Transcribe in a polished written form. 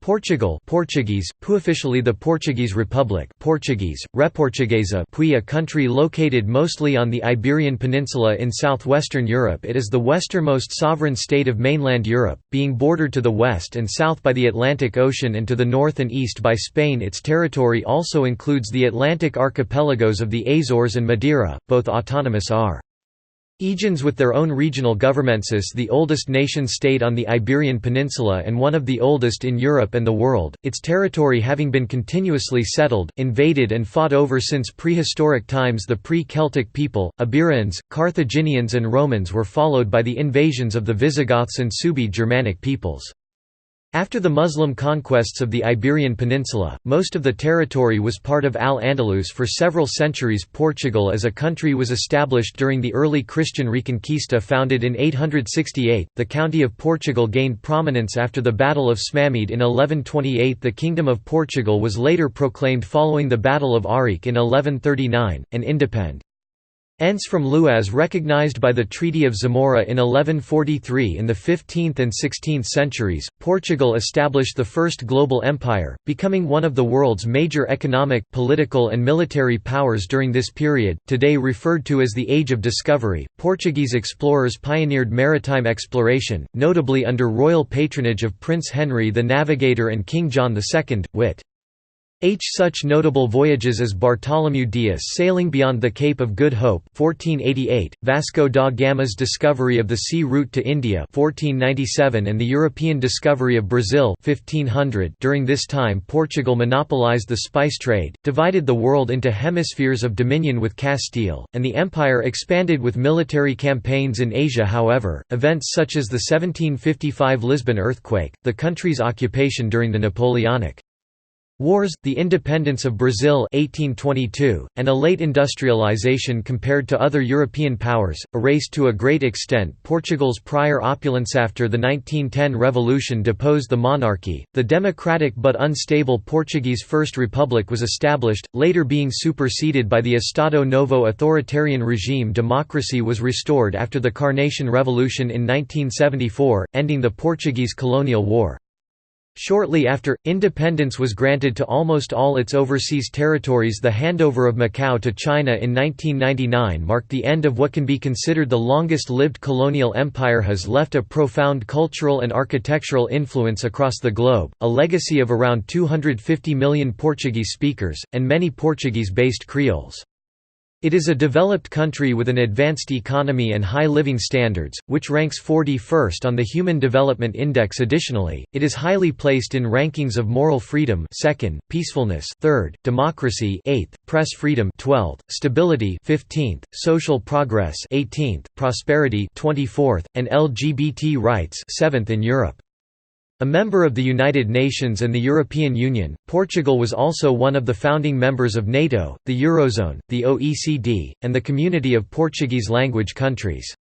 Portugal Portuguese, officially the Portuguese Republic Portuguese, Reportuguesa a country located mostly on the Iberian Peninsula in southwestern Europe. It is the westernmost sovereign state of mainland Europe, being bordered to the west and south by the Atlantic Ocean and to the north and east by Spain. Its territory also includes the Atlantic archipelagos of the Azores and Madeira, both autonomous regions with their own regional governments. The oldest nation-state on the Iberian Peninsula and one of the oldest in Europe and the world, its territory having been continuously settled, invaded and fought over since prehistoric times. The pre-Celtic people, Iberians, Carthaginians and Romans were followed by the invasions of the Visigoths and Suebi Germanic peoples. After the Muslim conquests of the Iberian Peninsula, most of the territory was part of Al-Andalus for several centuries. Portugal as a country was established during the early Christian Reconquista founded in 868. The county of Portugal gained prominence after the Battle of Smamede in 1128. The Kingdom of Portugal was later proclaimed following the Battle of Arique in 1139, and independence from Luas recognized by the Treaty of Zamora in 1143. In the 15th and 16th centuries, Portugal established the first global empire, becoming one of the world's major economic, political and military powers during this period, today referred to as the Age of Discovery. Portuguese explorers pioneered maritime exploration, notably under royal patronage of Prince Henry the Navigator and King John II, wit. Such notable voyages as Bartholomew Dias sailing beyond the Cape of Good Hope 1488, Vasco da Gama's discovery of the sea route to India 1497 and the European discovery of Brazil 1500. During this time Portugal monopolized the spice trade, divided the world into hemispheres of dominion with Castile, and the empire expanded with military campaigns in Asia. However, events such as the 1755 Lisbon earthquake, the country's occupation during the Napoleonic Wars, the independence of Brazil 1822, and a late industrialization compared to other European powers, erased to a great extent Portugal's prior opulence. After the 1910 revolution deposed the monarchy, the democratic but unstable Portuguese First Republic was established, later being superseded by the Estado Novo authoritarian regime. Democracy was restored after the Carnation Revolution in 1974, ending the Portuguese colonial war. Shortly after, independence was granted to almost all its overseas territories. The handover of Macau to China in 1999 marked the end of what can be considered the longest-lived colonial empire. Has left a profound cultural and architectural influence across the globe, a legacy of around 250 million Portuguese speakers, and many Portuguese-based Creoles. It is a developed country with an advanced economy and high living standards, which ranks 41st on the Human Development Index. Additionally, it is highly placed in rankings of moral freedom 2nd, peacefulness 3rd, democracy 8th, press freedom 12th, stability 15th, social progress 18th, prosperity 24th, and LGBT rights 7th in Europe. A member of the United Nations and the European Union, Portugal was also one of the founding members of NATO, the Eurozone, the OECD, and the Community of Portuguese-language countries.